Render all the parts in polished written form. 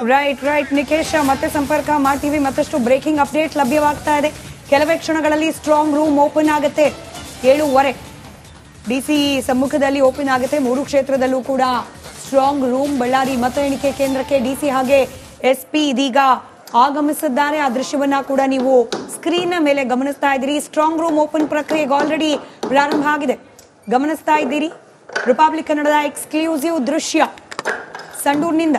Right Nikesh ಮತ್ತೆ ಸಂಪರ್ಕ ಮಾಡ್ತೀವಿ. ಮತ್ತಷ್ಟು ಬ್ರೇಕಿಂಗ್ ಅಪ್ಡೇಟ್ ಲಭ್ಯವಾಗ್ತಾ ಇದೆ. ಕೆಲವೇ ಕ್ಷಣಗಳಲ್ಲಿ ಸ್ಟ್ರಾಂಗ್ ರೂಮ್ ಓಪನ್ ಆಗುತ್ತೆ. 7:15 ಡಿಸಿ ಸಮ್ಮುಖದಲ್ಲಿ ಓಪನ್ ಆಗುತ್ತೆ. 3 ಕ್ಷೇತ್ರದಲ್ಲೂ ಕೂಡ ಸ್ಟ್ರಾಂಗ್ ರೂಮ್. ಬಳ್ಳಾರಿ ಮತ ಎಣಿಕೆ ಕೇಂದ್ರಕ್ಕೆ ಡಿಸಿ ಹಾಗೆ ಎಸ್ಪಿ ಇದೀಗ ಆಗಮಿಸಿದ್ದಾರೆ. ಆ ದೃಶ್ಯವನ್ನ ಕೂಡ ನೀವು ಸ್ಕ್ರೀನ್ ಮೇಲೆ ಗಮನಿಸ್ತಾ ಇದ್ದೀರಿ. ಸ್ಟ್ರಾಂಗ್ ರೂಮ್ ಓಪನ್ ಪ್ರಕ್ರಿಯೆಗೆ ಆಲ್ರೆಡಿ ಪ್ರಾರಂಭ ಆಗಿದೆ. ಗಮನಿಸ್ತಾ ಇದ್ದೀರಿ ರಿಪಬ್ಲಿಕ್ ಕನ್ನಡದ ಎಕ್ಸ್ಕ್ಲೂಸಿವ್ ದೃಶ್ಯ ಸಂಡೂರಿನಿಂದ.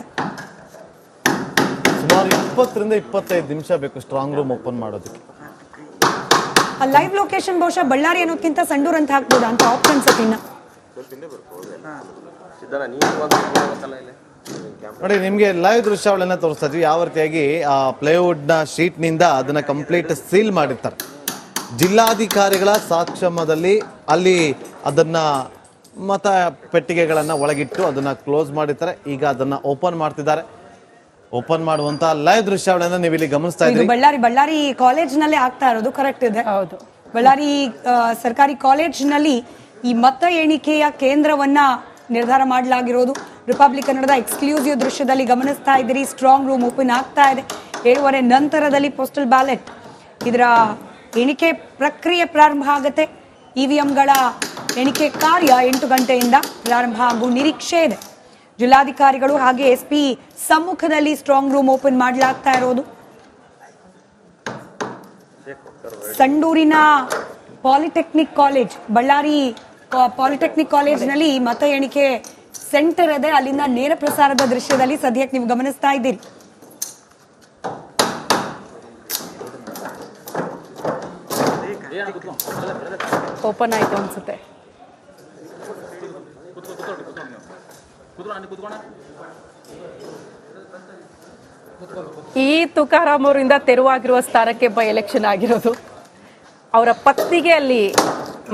ಸುಮಾರು 20 ರಿಂದ 25 ನಿಮಿಷ ಬೇಕು ಸ್ಟ್ರಾಂಗ್ ರೂಮ್ ಓಪನ್ ಮಾಡೋದಕ್ಕೆ. ಲೈವ್ ಲೊಕೇಶನ್ ಬಹುಶಃ ಬಳ್ಳಾರಿ ಅನ್ನೋದಕ್ಕಿಂತ ಸಂಡೂರ್ ಅಂತ ಹಾಕ್ಬೋದಾ ಅಂತ ಆಪ್ಷನ್ ಸತಿನ ನೋಡಿ, ನಿಮಗೆ ಲೈವ್ ದೃಶ್ಯಾವಳಿಯನ್ನ ತೋರಿಸ್ತಾ ಇದ್ವಿ. ಯಾವ ರೀತಿಯಾಗಿ ಪ್ಲೇವುಡ್ ನ ಶೀಟ್ ನಿಂದ ಅದನ್ನ ಕಂಪ್ಲೀಟ್ ಸೀಲ್ ಮಾಡಿರ್ತಾರೆ. ಜಿಲ್ಲಾಧಿಕಾರಿಗಳ ಸಾಕ್ಷಮದಲ್ಲಿ ಅಲ್ಲಿ ಅದನ್ನ ಮತ ಪೆಟ್ಟಿಗೆಗಳನ್ನ ಒಳಗಿಟ್ಟು ಅದನ್ನ ಕ್ಲೋಸ್ ಮಾಡಿರ್ತಾರೆ. ಈಗ ಅದನ್ನ ಓಪನ್ ಮಾಡ್ತಿದ್ದಾರೆ. ಓಪನ್ ಮಾಡುವಂತ ಲೈವ್ ದೃಶ್ಯಾವಳಿಯನ್ನ ನೀವು ಇಲ್ಲಿ ಗಮನಿಸ್ತಾ ಇದ್ದೀರಿ. ಬಳ್ಳಾರಿ ಕಾಲೇಜ್ ನಲ್ಲೇ ಆಗ್ತಾ ಇರೋದು. ಕರೆಕ್ಟ್ ಇದೆ. ಹೌದು, ಬಳ್ಳಾರಿ ಸರ್ಕಾರಿ ಕಾಲೇಜ್ ನಲ್ಲಿ ಈ ಮತ ಎಣಿಕೆಯ ಕೇಂದ್ರವನ್ನ ನಿರ್ಧಾರ ಮಾಡಲಾಗಿರೋದು. ರಿಪಬ್ಲಿಕ್ ಕನ್ನಡದ ಎಕ್ಸ್ಕ್ಲೂಸಿವ್ ದೃಶ್ಯದಲ್ಲಿ ಗಮನಿಸ್ತಾ ಇದ್ದೀರಿ. ಸ್ಟ್ರಾಂಗ್ ರೂಮ್ ಓಪನ್ ಆಗ್ತಾ ಇದೆ. 7:15 ನಂತರದಲ್ಲಿ ಪೋಸ್ಟಲ್ ಬ್ಯಾಲೆಟ್ ಇದರ ಎಣಿಕೆ ಪ್ರಕ್ರಿಯೆ ಪ್ರಾರಂಭ ಆಗುತ್ತೆ. ಇವಿಎಂಗಳ ಎಣಿಕೆ ಕಾರ್ಯ 8 ಗಂಟೆಯಿಂದ ಪ್ರಾರಂಭ ಆಗುವ ನಿರೀಕ್ಷೆ ಇದೆ. ಜಿಲ್ಲಾಧಿಕಾರಿಗಳು ಹಾಗೆ ಎಸ್ಪಿ ಸಮ್ಮುಖದಲ್ಲಿ ಸ್ಟ್ರಾಂಗ್ ರೂಮ್ ಓಪನ್ ಮಾಡಲಾಗ್ತಾ ಇರೋದು. ಸಂಡೂರಿನ ಪಾಲಿಟೆಕ್ನಿಕ್ ಕಾಲೇಜ್, ಬಳ್ಳಾರಿ ಪಾಲಿಟೆಕ್ನಿಕ್ ಕಾಲೇಜ್ನಲ್ಲಿ ಮತ ಎಣಿಕೆ ಸೆಂಟರ್ ಇದೆ. ಅಲ್ಲಿಂದ ನೇರ ಪ್ರಸಾರದ ದೃಶ್ಯದಲ್ಲಿ ಸದ್ಯಕ್ಕೆ ನೀವು ಗಮನಿಸ್ತಾ ಇದ್ದೀರಿ. ಓಪನ್ ಆಯ್ತು ಅನ್ಸುತ್ತೆ. ಈ ತುಕಾರಾಮ್ ಅವರಿಂದ ತೆರವಾಗಿರುವ ಸ್ಥಾನಕ್ಕೆ ಬೈ ಎಲೆಕ್ಷನ್ ಆಗಿರೋದು. ಅವರ ಪತ್ನಿಗೆ ಅಲ್ಲಿ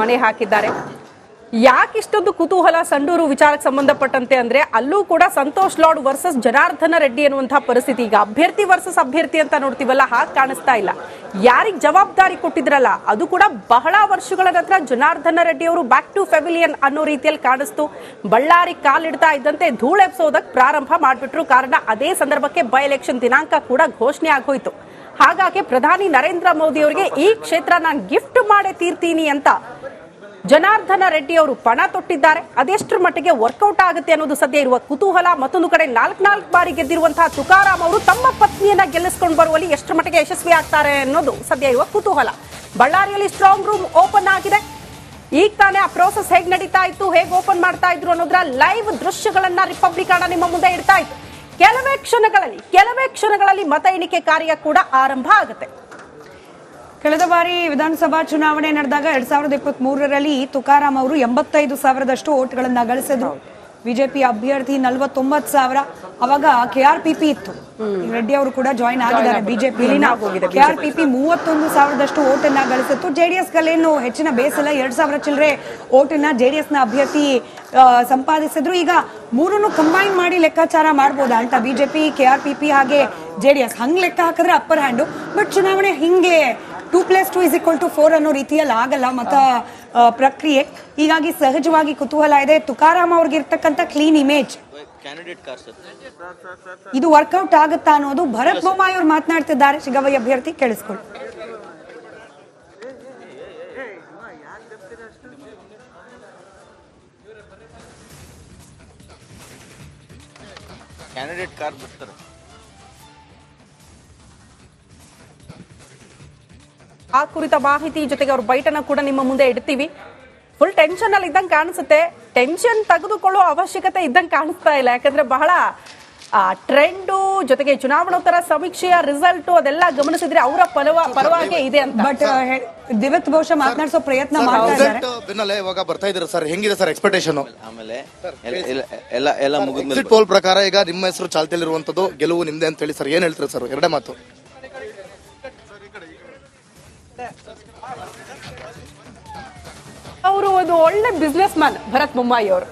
ಮಣೆ ಹಾಕಿದ್ದಾರೆ. ಯಾಕಿಷ್ಟೊಂದು ಕುತೂಹಲ ಸಂಡೂರು ವಿಚಾರಕ್ಕೆ ಸಂಬಂಧಪಟ್ಟಂತೆ ಅಂದ್ರೆ ಅಲ್ಲೂ ಕೂಡ ಸಂತೋಷ್ ಲಾಡ್ ವರ್ಸಸ್ ಜನಾರ್ದನ ರೆಡ್ಡಿ ಅನ್ನುವಂತಹ ಪರಿಸ್ಥಿತಿ. ಈಗ ಅಭ್ಯರ್ಥಿ ವರ್ಸಸ್ ಅಭ್ಯರ್ಥಿ ಅಂತ ನೋಡ್ತೀವಲ್ಲ, ಹಾಗೆ ಕಾಣಿಸ್ತಾ ಇಲ್ಲ. ಯಾರಿಗೆ ಜವಾಬ್ದಾರಿ ಕೊಟ್ಟಿದ್ರಲ್ಲ ಅದು ಕೂಡ ಬಹಳ ವರ್ಷಗಳ ನಂತರ ಜನಾರ್ದನ ರೆಡ್ಡಿ ಅವರು ಬ್ಯಾಕ್ ಟು ಪೆವಿಲಿಯನ್ ಅನ್ನೋ ರೀತಿಯಲ್ಲಿ ಕಾಣಿಸ್ತು. ಬಳ್ಳಾರಿ ಕಾಲಿಡ್ತಾ ಇದ್ದಂತೆ ಧೂಳೆಬ್ಸೋದಕ್ಕೆ ಪ್ರಾರಂಭ ಮಾಡಿಬಿಟ್ರು. ಕಾರಣ ಅದೇ ಸಂದರ್ಭಕ್ಕೆ ಬೈ ಎಲೆಕ್ಷನ್ ದಿನಾಂಕ ಕೂಡ ಘೋಷಣೆ ಆಗೋಯ್ತು. ಹಾಗಾಗಿ ಪ್ರಧಾನಿ ನರೇಂದ್ರ ಮೋದಿ ಅವರಿಗೆ ಈ ಕ್ಷೇತ್ರ ನಾನು ಗಿಫ್ಟ್ ಮಾಡೇ ತೀರ್ತೀನಿ ಅಂತ ಜನಾರ್ದನ ರೆಡ್ಡಿ ಅವರು ಪಣ ತೊಟ್ಟಿದ್ದಾರೆ. ಅದೆಷ್ಟರ ಮಟ್ಟಿಗೆ ವರ್ಕೌಟ್ ಆಗುತ್ತೆ ಅನ್ನೋದು ಸದ್ಯ ಇರುವ ಕುತೂಹಲ. ಮತ್ತೊಂದು ಕಡೆ 4 ಬಾರಿ ಗೆದ್ದಿರುವಂತಹ ತುಕಾರಾಮ್ ಅವರು ತಮ್ಮ ಪತ್ನಿಯನ್ನ ಗೆಲ್ಲಿಸಿಕೊಂಡು ಬರುವಲ್ಲಿ ಎಷ್ಟರ ಮಟ್ಟಿಗೆ ಯಶಸ್ವಿ ಆಗ್ತಾರೆ ಅನ್ನೋದು ಸದ್ಯ ಇರುವ ಕುತೂಹಲ. ಬಳ್ಳಾರಿಯಲ್ಲಿ ಸ್ಟ್ರಾಂಗ್ ರೂಮ್ ಓಪನ್ ಆಗಿದೆ. ಈಗ ತಾನೇ ಆ ಪ್ರೋಸೆಸ್ ಹೇಗೆ ನಡೀತಾ ಇತ್ತು, ಹೇಗೆ ಓಪನ್ ಮಾಡ್ತಾ ಇದ್ರು ಅನ್ನೋದ್ರ ಲೈವ್ ದೃಶ್ಯಗಳನ್ನ ರಿಪಬ್ಲಿಕ್ ಕನ್ನಡ ನಿಮ್ಮ ಮುಂದೆ ಇಡ್ತಾ ಇತ್ತು. ಕೆಲವೇ ಕ್ಷಣಗಳಲ್ಲಿ ಮತ ಎಣಿಕೆ ಕಾರ್ಯ ಕೂಡ ಆರಂಭ ಆಗುತ್ತೆ. ಕಳೆದ ಬಾರಿ ವಿಧಾನಸಭಾ ಚುನಾವಣೆ ನಡೆದಾಗ 2023ರಲ್ಲಿ ತುಕಾರಾಮ್ ಅವರು 85,000ದಷ್ಟು ಓಟ್ಗಳನ್ನ ಗಳಿಸಿದ್ರು. ಬಿಜೆಪಿ ಅಭ್ಯರ್ಥಿ 49,000. ಅವಾಗ KRPP ಇತ್ತು. ರೆಡ್ಡಿ ಅವರು ಕೂಡ ಜಾಯಿನ್ ಆಗಿದ್ದಾರೆ ಬಿಜೆಪಿ. KRPP 31,000ದಷ್ಟು ಓಟನ್ನ ಗಳಿಸಿತ್ತು. ಜೆಡಿಎಸ್ ಗಲ್ಲೇನು ಹೆಚ್ಚಿನ ಬೇಸಲ್ಲ, 2,000 ಚಿಲ್ಲರೆ ಓಟನ್ನ ಜೆಡಿಎಸ್ ನ ಅಭ್ಯರ್ಥಿ ಸಂಪಾದಿಸಿದ್ರು. ಈಗ ಮೂರನ್ನು ಕಂಬೈನ್ ಮಾಡಿ ಲೆಕ್ಕಾಚಾರ ಮಾಡಬಹುದಾ ಅಂತ ಬಿಜೆಪಿ, KRPP ಹಾಗೆ ಜೆಡಿಎಸ್ ಹಂಗ್ ಲೆಕ್ಕ ಹಾಕಿದ್ರೆ ಅಪ್ಪರ್ ಹ್ಯಾಂಡು. ಬಟ್ ಚುನಾವಣೆ ಹಿಂಗೆ 2+2=4 ಅನ್ನೋ ರೀತಿಯಲ್ಲಿ ಆಗಲ್ಲ ಮತ ಪ್ರಕ್ರಿಯೆ. ಹೀಗಾಗಿ ಸಹಜವಾಗಿ ಕುತೂಹಲ ಇದೆ. ತುಕಾರಾಮ್ ಅವ್ರಿಗೆ ಇರ್ತಕ್ಕಂಥ ಕ್ಲೀನ್ ಇಮೇಜ್ ಇದು ವರ್ಕೌಟ್ ಆಗುತ್ತಾ ಅನ್ನೋದು. ಭರತ್ ಬೊಮ್ಮಾಯಿ ಅವರು ಮಾತನಾಡ್ತಿದ್ದಾರೆ. ಶಿಗವೈ ಅಭ್ಯರ್ಥಿ, ಕೇಳಿಸ್ಕೊಳ್ಳಿ. ಕ್ಯಾಂಡಿಡೇಟ್ ಕಾರ್ಡ್ ಬಿಡ್ತಾರೆ. ಆ ಕುರಿತ ಮಾಹಿತಿ ಜೊತೆಗೆ ಅವ್ರ ಬೈಟನ್ನ ಕೂಡ ನಿಮ್ಮ ಮುಂದೆ ಇಡ್ತೀವಿ. ಫುಲ್ ಟೆನ್ಷನ್ ಅಲ್ಲಿ ಇದ್ದಂಗೆ ಕಾಣಿಸುತ್ತೆ. ಟೆನ್ಷನ್ ತೆಗೆದುಕೊಳ್ಳೋ ಅವಶ್ಯಕತೆ ಇದ್ದಂಗೆ ಕಾಣಿಸ್ತಾ ಇಲ್ಲ. ಯಾಕಂದ್ರೆ ಬಹಳ ಟ್ರೆಂಡು ಜೊತೆಗೆ ಚುನಾವಣೋತ್ತರ ಸಮೀಕ್ಷೆಯ ರಿಸಲ್ಟ್ ಅದೆಲ್ಲ ಗಮನಿಸಿದ್ರೆ ಅವರ ಪರವಾಗಿ ಇದೆ ಅಂತ. ಬಟ್ ದಿವತ್ ಬಹುಶಃ ಮಾತನಾಡಿಸೋ ಪ್ರಯತ್ನ ಮಾಡ್ತಾ ಇದ್ದಾರೆ. ಇವಾಗ ಬರ್ತಾ ಇದ್ದಾರೆ ಸರ್, ಹೆಂಗಿದೆ ಸರ್ ಎಕ್ಸ್ಪೆಕ್ಟೇಷನ್? ಆಮೇಲೆ ಎಲ್ಲ ಮುಗಿದ ಪೋಲ್ ಪ್ರಕಾರ ಈಗ ನಿಮ್ಮ ಹೆಸರು ಚಾಲ್ತಿಯಲ್ಲಿರುವಂತದ್ದು, ಗೆಲುವು ನಿಮ್ದೆ ಅಂತ ಹೇಳಿ ಸರ್, ಏನ್ ಹೇಳ್ತಾರೆ ಸರ್? ಎರಡೇ ಮಾತು. ಅವರು ಒಂದು ಒಳ್ಳೆ ಬಿಸ್ನೆಸ್ ಮ್ಯಾನ್ ಭರತ್ ಬೊಮ್ಮಾಯಿ ಅವರು.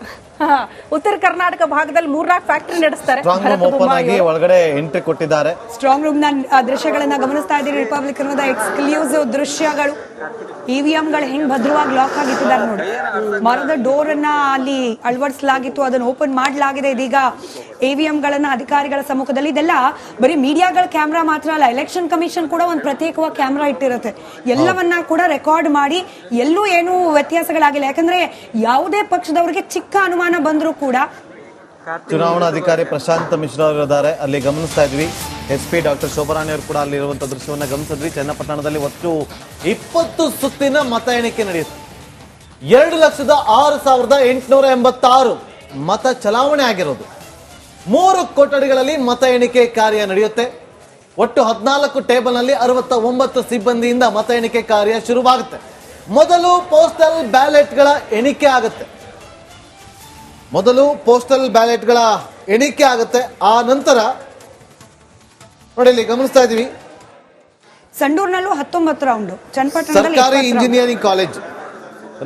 ಉತ್ತರ ಕರ್ನಾಟಕ ಭಾಗದಲ್ಲಿ 3-4 ಫ್ಯಾಕ್ಟರಿ ನಡೆಸ್ತಾರೆ. ಸ್ಟ್ರಾಂಗ್ ರೂಮ್ ಓಪನ್ ಆಗಿ ಒಳಗಡೆ ಎಂಟ್ರಿ ಕೊಟ್ಟಿದ್ದಾರೆ. ಸ್ಟ್ರಾಂಗ್ ರೂಮ್ ನ ದೃಶ್ಯಗಳನ್ನ ಗಮನಿಸ್ತಾ ಇದ್ದೀರಿ. ರಿಪಬ್ಲಿಕ್ ಕನ್ನಡದ ಎಕ್ಸ್ಕ್ಲೂಸಿವ್ ದೃಶ್ಯಗಳು. ಇವಿಎಂಗಳು ಹೆಂಗ್ ಭದ್ರವಾಗಿ ಲಾಕ್ ಆಗಿಟ್ಟಿದ್ದಾರೆ ನೋಡಿ. ಮರದ ಡೋರ್ ಅನ್ನ ಅಲ್ಲಿ ಅಳವಡಿಸಲಾಗಿತ್ತು, ಅದನ್ನು ಓಪನ್ ಮಾಡಲಾಗಿದೆ. ಇದೀಗ ಇವಿಎಂಗಳನ್ನ ಅಧಿಕಾರಿಗಳ ಸಮ್ಮುಖದಲ್ಲಿ, ಇದೆಲ್ಲ ಬರೀ ಮೀಡಿಯಾಗಳ ಕ್ಯಾಮ್ರಾ ಮಾತ್ರ ಅಲ್ಲ, ಎಲೆಕ್ಷನ್ ಕಮಿಷನ್ ಕೂಡ ಒಂದು ಪ್ರತ್ಯೇಕವಾಗಿ ಕ್ಯಾಮ್ರಾ ಇಟ್ಟಿರುತ್ತೆ. ಎಲ್ಲವನ್ನ ಕೂಡ ರೆಕಾರ್ಡ್ ಮಾಡಿ ಎಲ್ಲೂ ಏನು ವ್ಯತ್ಯಾಸಗಳಾಗಿಲ್ಲ. ಯಾಕಂದ್ರೆ ಯಾವುದೇ ಪಕ್ಷದವರಿಗೆ ಚಿಕ್ಕ ಅನುಮಾನ ಬಂದರೂ ಕೂಡ ಚುನಾವಣಾಧಿಕಾರಿ ಪ್ರಶಾಂತ್ ಮಿಶ್ರಾ ಅವರು ಇದ್ದಾರೆ, ಅಲ್ಲಿ ಗಮನಿಸ್ತಾ ಇದ್ವಿ. SP ಡಾಕ್ಟರ್ ಶೋಭರಾಣಿ ಅವರು ಕೂಡ ಅಲ್ಲಿರುವಂತಹ ದೃಶ್ಯವನ್ನ ಗಮನಿಸಿದ್ವಿ. ಚನ್ನಪಟ್ಟಣದಲ್ಲಿ ಒಟ್ಟು 20 ಸುತ್ತಿನ ಮತ ಎಣಿಕೆ ನಡೆಯುತ್ತೆ. 2,06,886 ಮತ ಚಲಾವಣೆ ಆಗಿರೋದು. 3 ಕೊಠಡಿಗಳಲ್ಲಿ ಮತ ಎಣಿಕೆ ಕಾರ್ಯ ನಡೆಯುತ್ತೆ. ಒಟ್ಟು 14 ಟೇಬಲ್ನಲ್ಲಿ 69 ಸಿಬ್ಬಂದಿಯಿಂದ ಮತ ಎಣಿಕೆ ಕಾರ್ಯ ಶುರುವಾಗುತ್ತೆ. ಮೊದಲು ಪೋಸ್ಟಲ್ ಬ್ಯಾಲೆಟ್ಗಳ ಎಣಿಕೆ ಆಗುತ್ತೆ. ಆ ನಂತರ ನೋಡಿ ಇಲ್ಲಿ ಗಮನಿಸ್ತಾ ಇದೀವಿ, ಸಂಡೂರಿನಲ್ಲೂ 19 ರೌಂಡ್, ಚನ್ನಪಟ್ಟಣದಲ್ಲಿ ಸರ್ಕಾರಿ ಇಂಜಿನಿಯರಿಂಗ್ ಕಾಲೇಜ್,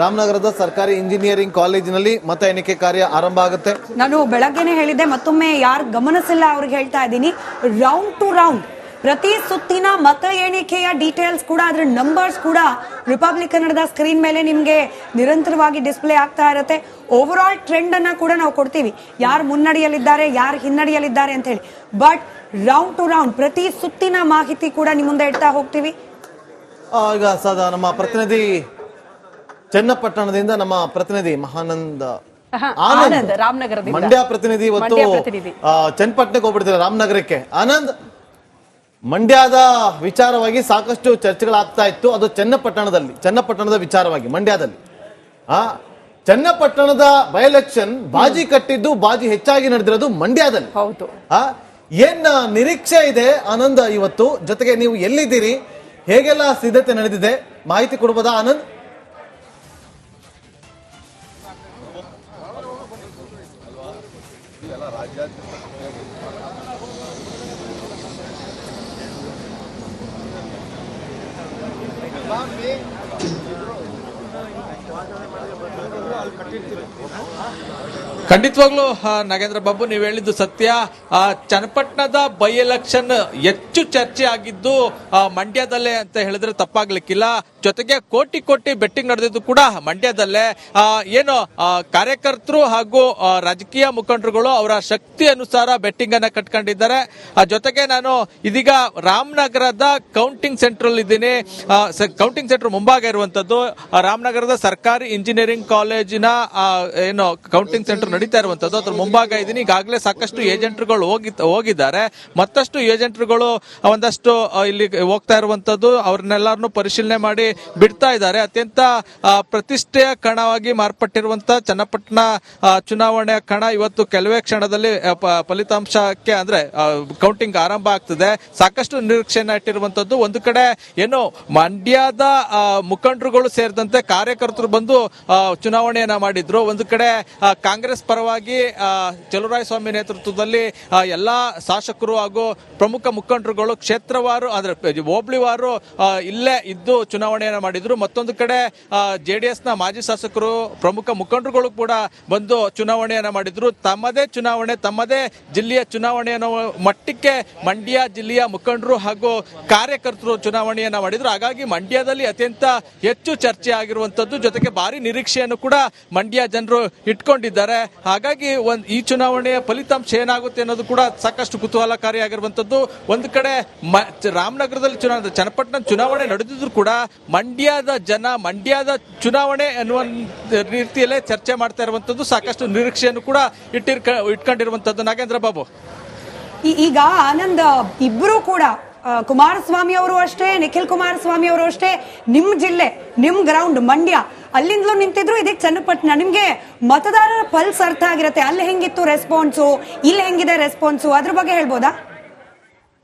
ರಾಮನಗರದ ಸರ್ಕಾರಿ ಇಂಜಿನಿಯರಿಂಗ್ ಕಾಲೇಜಿನಲ್ಲಿ ಮತ ಎಣಿಕೆ ಕಾರ್ಯ ಆರಂಭ ಆಗುತ್ತೆ. ನಾನು ಬೆಳಗ್ಗೆನೆ ಹೇಳಿದ್ದೆ, ಮತ್ತೊಮ್ಮೆ ಯಾರು ಗಮನಿಸಿಲ್ಲ ಅವ್ರಿಗೆ ಹೇಳ್ತಾ ಇದ್ದೀನಿ. ರೌಂಡ್ ಟು ರೌಂಡ್ ಪ್ರತಿ ಸುತ್ತಿನ ಮತ ಎಣಿಕೆಯ ಡೀಟೇಲ್ಸ್ ಕೂಡ, ಅದರ ನಂಬರ್ಸ್ ಕೂಡ ರಿಪಬ್ಲಿಕ್ ಕನ್ನಡದ ಸ್ಕ್ರೀನ್ ಮೇಲೆ ನಿಮಗೆ ನಿರಂತರವಾಗಿ ಡಿಸ್ಪ್ಲೇ ಆಗ್ತಾ ಇರುತ್ತೆ. ಓವರ್ ಆಲ್ ಟ್ರೆಂಡ್ ಅನ್ನ ಕೂಡ ನಾವು ಕೊಡ್ತೀವಿ, ಯಾರು ಮುನ್ನಡೆಯಲ್ಲಿದ್ದಾರೆ, ಯಾರು ಹಿನ್ನಡೆಯಲ್ಲಿದ್ದಾರೆ ಅಂತ ಹೇಳಿ. ಬಟ್ ರೌಂಡ್ ಟು ರೌಂಡ್ ಪ್ರತಿ ಸುತ್ತಿನ ಮಾಹಿತಿ ಕೂಡ ನಿಮ್ಮ ಮುಂದೆ ಇಡ್ತಾ ಹೋಗ್ತೀವಿ. ಈಗ ನಮ್ಮ ಪ್ರತಿನಿಧಿ ಚನ್ನಪಟ್ಟಣದಿಂದ ನಮ್ಮ ಪ್ರತಿನಿಧಿ ಮಹಾನಂದ ಆನಂದ್ ರಾಮನಗರದಿಂದ, ಮಂಡ್ಯ ಪ್ರತಿನಿಧಿ ಇವತ್ತು ಚನ್ನಪಟ್ಟಣಕ್ಕೆ ಹೋಗ್ಬಿಡ್ತಾರೆ, ರಾಮನಗರಕ್ಕೆ. ಆನಂದ್, ಮಂಡ್ಯದ ವಿಚಾರವಾಗಿ ಸಾಕಷ್ಟು ಚರ್ಚೆಗಳಾಗ್ತಾ ಇತ್ತು, ಅದು ಚನ್ನಪಟ್ಟಣದ ವಿಚಾರವಾಗಿ. ಮಂಡ್ಯದಲ್ಲಿ ಚನ್ನಪಟ್ಟಣದ ಬೈ ಎಲೆಕ್ಷನ್ ಬಾಜಿ ಕಟ್ಟಿದ್ದು, ಬಾಜಿ ಹೆಚ್ಚಾಗಿ ನಡೆದಿರೋದು ಮಂಡ್ಯದಲ್ಲಿ. ಹೌದು. ಏನ್ ನಿರೀಕ್ಷೆ ಇದೆ ಆನಂದ್ ಇವತ್ತು? ಜೊತೆಗೆ ನೀವು ಎಲ್ಲಿದ್ದೀರಿ, ಹೇಗೆಲ್ಲ ಸಿದ್ಧತೆ ನಡೆದಿದೆ, ಮಾಹಿತಿ ಕೊಡಬಹುದಾ ಆನಂದ್? ಖಂಡಿತವಾಗ್ಲೂ ನಾಗೇಂದ್ರ ಬಾಬು, ನೀವು ಹೇಳಿದ್ದು ಸತ್ಯ. ಚನ್ನಪಟ್ಟಣದ ಬೈ ಎಲೆಕ್ಷನ್ ಹೆಚ್ಚು ಚರ್ಚೆ ಆಗಿದ್ದು ಮಂಡ್ಯದಲ್ಲೇ ಅಂತ ಹೇಳಿದ್ರೆ ತಪ್ಪಾಗ್ಲಿಕ್ಕಿಲ್ಲ. ಜೊತೆಗೆ ಕೋಟಿ ಬೆಟ್ಟಿಂಗ್ ನಡೆದಿದ್ದು ಕೂಡ ಮಂಡ್ಯದಲ್ಲೇ. ಏನು ಕಾರ್ಯಕರ್ತರು ಹಾಗೂ ರಾಜಕೀಯ ಮುಖಂಡರುಗಳು ಅವರ ಶಕ್ತಿ ಅನುಸಾರ ಬೆಟ್ಟಿಂಗ್ ಅನ್ನ ಕಟ್ಕೊಂಡಿದ್ದಾರೆ. ಜೊತೆಗೆ ನಾನು ಇದೀಗ ರಾಮನಗರದ ಕೌಂಟಿಂಗ್ ಸೆಂಟರ್ ಇದ್ದೀನಿ. ಕೌಂಟಿಂಗ್ ಸೆಂಟರ್ ಮುಂಭಾಗ ಇರುವಂತದ್ದು ರಾಮನಗರದ ಸರ್ಕಾರಿ ಇಂಜಿನಿಯರಿಂಗ್ ಕಾಲೇಜಿನ ಏನು ಕೌಂಟಿಂಗ್ ಸೆಂಟರ್ ನಡೀತಾ ಇರುವಂತದ್ದು, ಅದ್ರ ಮುಂಭಾಗ ಇದ್ದೀನಿ. ಈಗಾಗಲೇ ಸಾಕಷ್ಟು ಏಜೆಂಟ್ರುಗಳು ಹೋಗಿದ್ದಾರೆ, ಮತ್ತಷ್ಟು ಏಜೆಂಟ್ರುಗಳು ಒಂದಷ್ಟು ಇಲ್ಲಿ ಹೋಗ್ತಾ ಇರುವಂತದ್ದು. ಅವ್ರನ್ನೆಲ್ಲರನ್ನು ಪರಿಶೀಲನೆ ಮಾಡಿ ಬಿಡ್ತಾ ಇದ್ದಾರೆ. ಅತ್ಯಂತ ಪ್ರತಿಷ್ಠೆಯ ಕಣವಾಗಿ ಮಾರ್ಪಟ್ಟಿರುವಂತಹ ಚನ್ನಪಟ್ಟಣ ಚುನಾವಣೆಯ ಕಣ ಇವತ್ತು ಕೆಲವೇ ಕ್ಷಣದಲ್ಲಿ ಫಲಿತಾಂಶಕ್ಕೆ ಅಂದ್ರೆ ಕೌಂಟಿಂಗ್ ಆರಂಭ ಆಗ್ತದೆ. ಸಾಕಷ್ಟು ನಿರೀಕ್ಷೆಯನ್ನ ಇಟ್ಟಿರುವಂತದ್ದು. ಒಂದು ಕಡೆ ಏನು ಮಂಡ್ಯದ ಮುಖಂಡರುಗಳು ಸೇರಿದಂತೆ ಕಾರ್ಯಕರ್ತರು ಬಂದು ಚುನಾವಣೆಯನ್ನ ಮಾಡಿದ್ರು. ಒಂದು ಕಡೆ ಕಾಂಗ್ರೆಸ್ ಪರವಾಗಿ ಚಲುವರಾಯಸ್ವಾಮಿ ನೇತೃತ್ವದಲ್ಲಿ ಎಲ್ಲಾ ಶಾಸಕರು ಹಾಗೂ ಪ್ರಮುಖ ಮುಖಂಡರುಗಳು ಕ್ಷೇತ್ರವಾರು ಅಂದ್ರೆ ಹೋಬಳಿವಾರು ಇಲ್ಲೇ ಇದ್ದು ಚುನಾವಣೆಯನ್ನ ಮಾಡಿದ್ರು. ಮತ್ತೊಂದು ಕಡೆ JDS ನ ಮಾಜಿ ಶಾಸಕರು ಪ್ರಮುಖ ಮುಖಂಡರುಗಳು ಕೂಡ ಬಂದು ಚುನಾವಣೆಯನ್ನ ಮಾಡಿದ್ರು. ತಮ್ಮದೇ ಚುನಾವಣೆ, ತಮ್ಮದೇ ಜಿಲ್ಲೆಯ ಚುನಾವಣೆಯನ್ನು ಮಟ್ಟಕ್ಕೆ ಮಂಡ್ಯ ಜಿಲ್ಲೆಯ ಮುಖಂಡರು ಹಾಗೂ ಕಾರ್ಯಕರ್ತರು ಚುನಾವಣೆಯನ್ನ ಮಾಡಿದ್ರು. ಹಾಗಾಗಿ ಮಂಡ್ಯದಲ್ಲಿ ಅತ್ಯಂತ ಹೆಚ್ಚು ಚರ್ಚೆ ಆಗಿರುವಂತದ್ದು. ಜೊತೆಗೆ ಭಾರಿ ನಿರೀಕ್ಷೆಯನ್ನು ಕೂಡ ಮಂಡ್ಯ ಜನರು ಇಟ್ಕೊಂಡಿದ್ದಾರೆ. ಹಾಗಾಗಿ ಈ ಚುನಾವಣೆಯ ಫಲಿತಾಂಶ ಏನಾಗುತ್ತೆ ಅನ್ನೋದು ಕೂಡ ಸಾಕಷ್ಟು ಕುತೂಹಲಕಾರಿಯಾಗಿರುವಂತದ್ದು. ಒಂದು ಕಡೆ ರಾಮನಗರದಲ್ಲಿ ಚನ್ನಪಟ್ಟಣ ಚುನಾವಣೆ ನಡೆದಿದ್ರು ಕೂಡ ಮಂಡ್ಯದ ಜನ ಮಂಡ್ಯದ ಚುನಾವಣೆ ಅನ್ನುವ ರೀತಿಯಲ್ಲೇ ಚರ್ಚೆ ಮಾಡ್ತಾ ಇರುವಂತದ್ದು. ಸಾಕಷ್ಟು ನಿರೀಕ್ಷೆಯನ್ನು ಕೂಡ ಇಟ್ಕೊಂಡಿರುವಂತದ್ದು. ನಾಗೇಂದ್ರ ಬಾಬು, ಈಗ ಆನಂದ್, ಇಬ್ರು ಕೂಡ ಕುಮಾರಸ್ವಾಮಿ ಅವರು ಅಷ್ಟೇ, ನಿಖಿಲ್ ಕುಮಾರಸ್ವಾಮಿ ಅವರು ಅಷ್ಟೇ, ನಿಮ್ ಜಿಲ್ಲೆ, ನಿಮ್ ಗ್ರೌಂಡ್ ಮಂಡ್ಯ, ಅಲ್ಲಿಂದಲೂ ನಿಂತಿದ್ರು. ಇದಕ್ಕೆ ಚನ್ನಪಟ್ಟಣ, ನಿಮ್ಗೆ ಮತದಾರರ ಪಲ್ಸ್ ಅರ್ಥ ಆಗಿರುತ್ತೆ. ಅಲ್ಲಿ ಹೆಂಗಿತ್ತು ರೆಸ್ಪಾನ್ಸು, ಇಲ್ಲಿ ಹೆಂಗಿದೆ ರೆಸ್ಪಾನ್ಸು, ಅದ್ರ ಬಗ್ಗೆ ಹೇಳ್ಬೋದಾ?